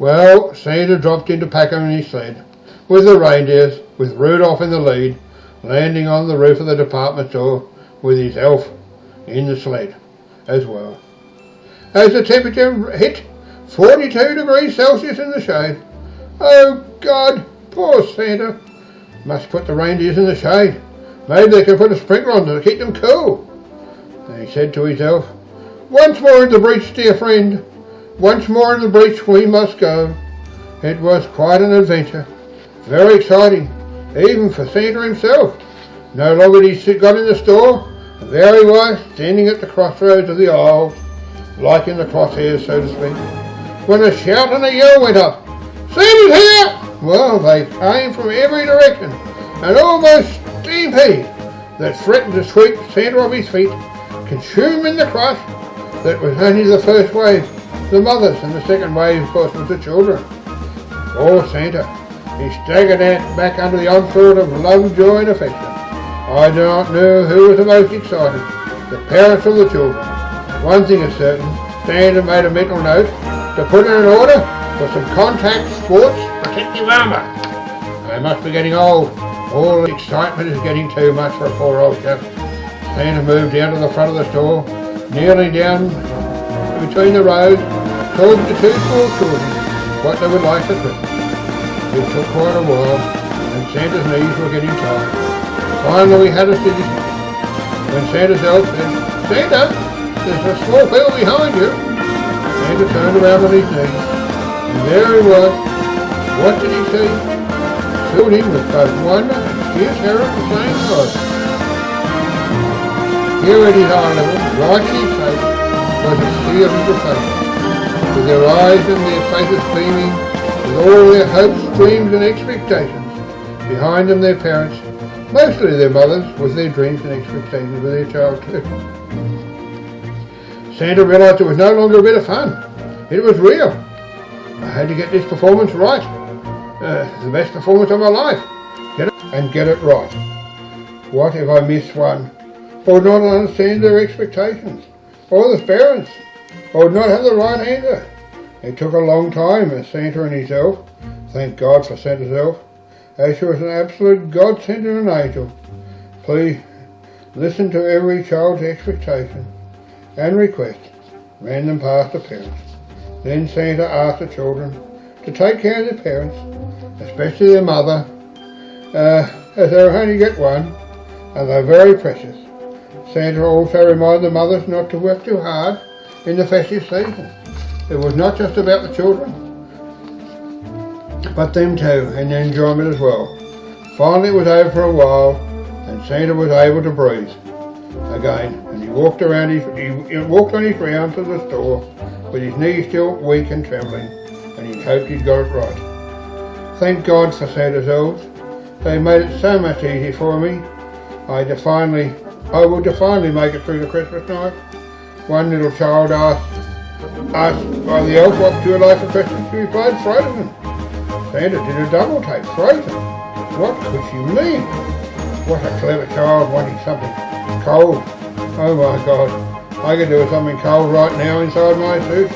Well, Santa dropped into Pakenham in his sled, with the reindeers, with Rudolph in the lead, landing on the roof of the department store with his elf in the sled as well. As the temperature hit 42 degrees Celsius in the shade. Oh God, poor Santa. Must put the reindeers in the shade. Maybe they can put a sprinkler on to keep them cool. And he said to his elf, "Once more in the breach, dear friend. Once more in the breach we must go." It was quite an adventure. Very exciting, even for Santa himself. No longer did he got in the store, and there he was, standing at the crossroads of the aisles, like in the crosshairs, so to speak, when a shout and a yell went up. "Santa's here!" Well, they came from every direction, an almost stampede that threatened to sweep Santa off his feet, consume in the crush. That was only the first wave, the mothers, and the second wave, of course, was the children. Poor Santa. He staggered back under the onslaught of love, joy, and affection. I do not know who was the most excited, the parents or the children. One thing is certain, Santa made a mental note to put in an order for some contact sports protective armour. They must be getting old. All the excitement is getting too much for a poor old chap. Santa moved down to the front of the store, kneeling down between the rows, told the two small children what they would like for Christmas. It took quite a while, and Santa's knees were getting tired. Finally we had a decision. When Santa's elf said, "Santa, there's a small hill behind you." Santa turned around on his knees, and there he was. What did he see? Filled him with both wonder and fierce terror at the same time. Here at his eye level, right in his face, was a sea of little faces, with their eyes and their faces beaming, with all their hopes, dreams and expectations. Behind them their parents, mostly their mothers, with their dreams and expectations with their child too. Santa realised it was no longer a bit of fun. It was real. I had to get this performance right. The best performance of my life. Get it right. What if I miss one? Or not understand their expectations? Or the parents? Or not have the right answer? It took a long time as Santa and his elf, thank God for Santa's elf, as she was an absolute godsend and an angel. Please listen to every child's expectation and request, ran them past the parents. Then Santa asked the children to take care of their parents, especially their mother, as they only get one, and they're very precious. Santa also reminded the mothers not to work too hard in the festive season. It was not just about the children, but them too, and their enjoyment as well. Finally it was over for a while, and Santa was able to breathe again, and he walked on his rounds to the store with his knees still weak and trembling, and he hoped he'd got it right. Thank God for Santa's elves. They made it so much easier for me. I will finally make it through the Christmas night. One little child asked by the elf what you would like for Christmas. She replied, "Frozen." Santa did a double take, "Frozen." What could she mean? What a clever child wanting something cold. Oh my God, I could do with something cold right now inside my suit.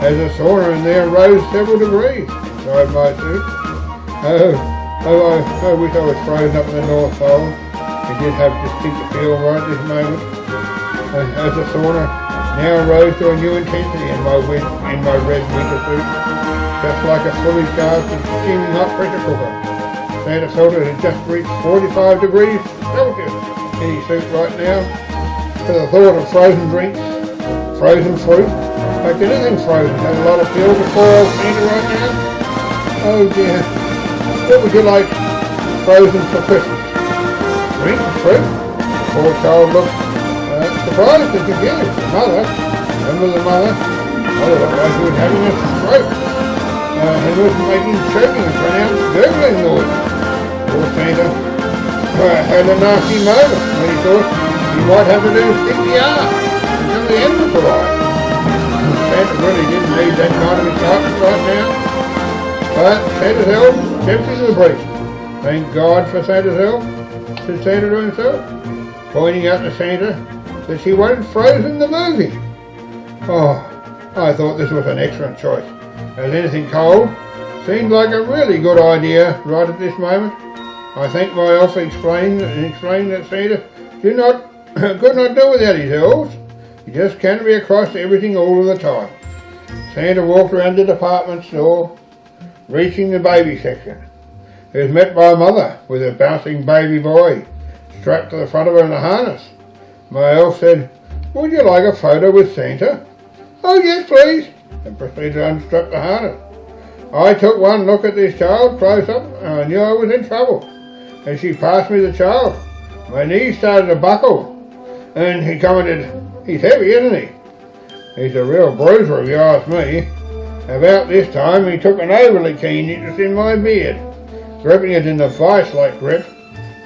There's a sauna in there and rose several degrees inside my suit. I wish I was frozen up in the North Pole. I did have to keep the feel right this moment. As the sauna now rose to a new intensity in my red winter suit, just like a fully charged and steaming hot pressure cooker. Santa felt it had just reached 45 degrees Celsius in his suit right now. For the thought of frozen drinks, frozen fruit, like anything frozen, has a lot of feel for poor old Santa right now. Oh dear, what would you like frozen for Christmas? Drink and fruit? The poor child looked surprised and confused. Remember the mother? Mother looked like she was having a stroke. And was making choking and pronounced gurgling noise. Poor Santa had a nasty moment when he thought he might have to do CPR until the ambulance arrived. Santa really didn't need that kind of excitement right now. But Santa's elf kept in the breach. Thank God for Santa's elf, said Santa to himself, pointing out to Santa that she wanted Frozen the movie. Oh, I thought this was an excellent choice, as anything cold seemed like a really good idea right at this moment. I thanked my elf and explained that Santa could not do without his elves. He just can't be across everything all of the time. Santa walked around the department store, reaching the baby section. He was met by a mother with a bouncing baby boy strapped to the front of her in a harness. My elf said, "Would you like a photo with Santa?" "Oh yes, please," and proceeded to unstrap the harness. I took one look at this child close up and I knew I was in trouble. As she passed me the child, my knees started to buckle, and he commented, "He's heavy, isn't he?" "He's a real bruiser if you ask me." About this time he took an overly keen interest in my beard, gripping it in a vice-like grip.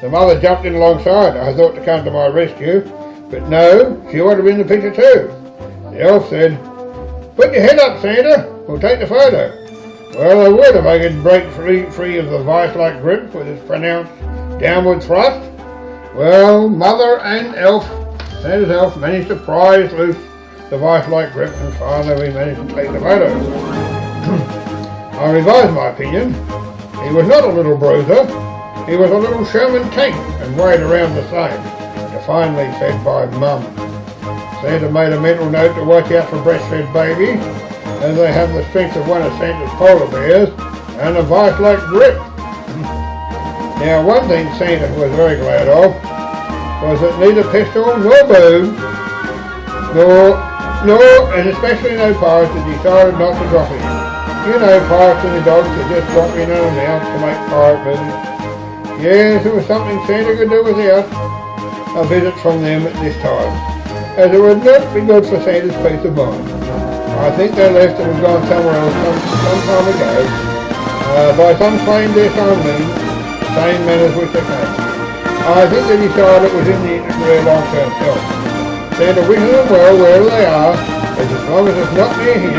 The mother jumped in alongside, I thought, to come to my rescue, but no, she ought to be in the picture too. The elf said, "Put your head up, Santa, we'll take the photo." Well, I would if I could break free of the vice-like grip with its pronounced downward thrust. Well, mother and elf, Santa's elf, managed to prise loose the vice-like grip, and finally we managed to take the photo. I revised my opinion. He was not a little bruiser, he was a little Sherman tank and weighed around the same, divinely fed by Mum. Santa made a mental note to watch out for breastfed babies, as they have the strength of one of Santa's polar bears and a vice-like grip. Now, one thing Santa was very glad of was that neither pistol nor boom, nor, and especially no pirates, had decided not to drop in. You know, pirates and the dogs that just drop in unannounced to make pirate moves. Yes, it was something Santa could do without a visit from them at this time, as it would not be good for Santa's peace of mind. I think they left and have gone somewhere else some time ago, by some claim their own means, same manners which they came. I think they decided it was in the interest of their long-term health. Santa wishes them well wherever they are, as long as it's not near him.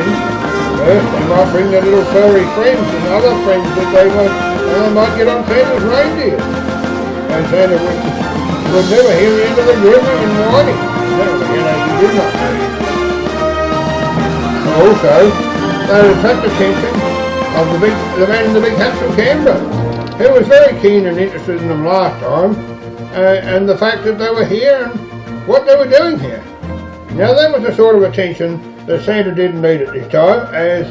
First, they might bring their little furry friends and other friends that they might get on Santa's reindeer. And Santa would never hear the end of the grooming and whining. Never forget as he did not know. Also, they would attract the attention of the man in the big hat from Canberra, who was very keen and interested in them last time, and the fact that they were here and what they were doing here. Now that was the sort of attention that Santa didn't need at this time, as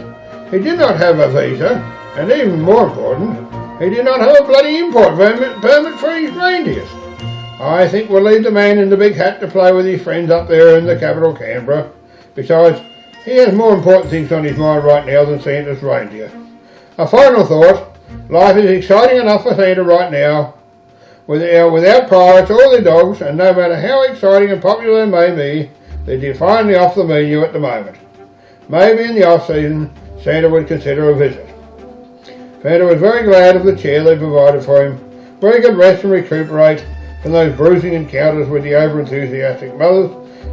he did not have a visa, and even more important, he did not have a bloody import permit for his reindeers. I think we'll leave the man in the big hat to play with his friends up there in the capital, Canberra. Besides, he has more important things on his mind right now than Santa's reindeer. A final thought, life is exciting enough for Santa right now, without pirates or their dogs, and no matter how exciting and popular they may be, they're definitely off the menu at the moment. Maybe in the off-season, Santa would consider a visit. Santa was very glad of the chair they provided for him, where he could rest and recuperate from those bruising encounters with the over-enthusiastic mothers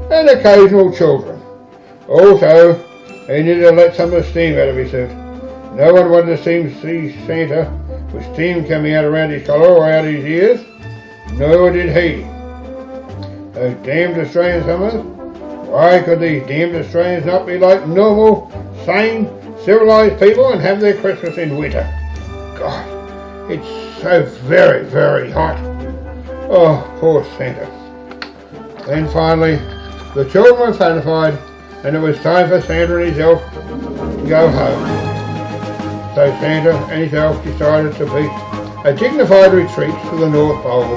and occasional children. Also, he needed to let some of the steam out of his suit. No one wanted to see Santa with steam coming out around his collar or out his ears, nor did he. Those damned Australian summers? Why could these damned Australians not be like normal, sane, civilised people and have their Christmas in winter? God, it's so very, very hot. Oh, poor Santa. Then finally, the children were satisfied, and it was time for Santa and his elf to go home. So Santa and his elf decided to beat a dignified retreat to the North Pole.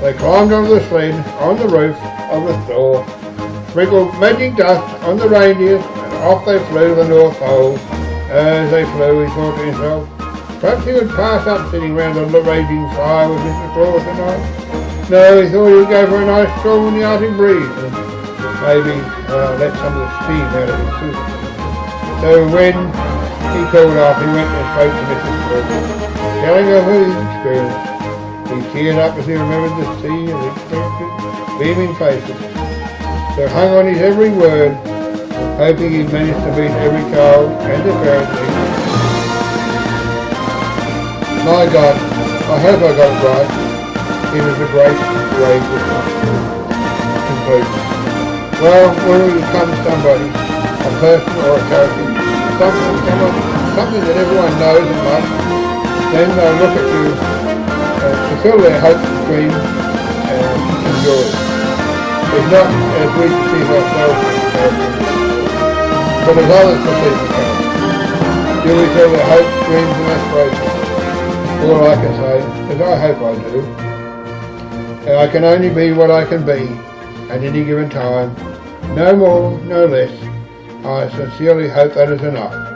They climbed onto the sled on the roof of the store, sprinkled magic dust on the reindeers, and off they flew to the North Pole. As they flew, he thought to himself, perhaps he would pass up sitting round a raging fire with Mr. Claus tonight. No, he thought he would go for a nice stroll in the Arctic breeze, and maybe let some of the steam out of his suit. So when he called off, he went and spoke to Mrs. Claus, telling her his experience. He teared up as he remembered the sea and the expectant, beaming faces. So hung on his every word, hoping he'd managed to beat every child and their parents. My God, I hope I got it right. It was a great, great conclusion. Well, when we become somebody, a person or a character, something that everyone knows and loves, then they'll look at you fulfill their hopes and dreams and enjoy it. It's not as we perceive ourselves as characters, but as others perceive the character. Do we fill their hopes, dreams and aspirations? All I can say is I hope I do. And I can only be what I can be at any given time, no more, no less. I sincerely hope that is enough.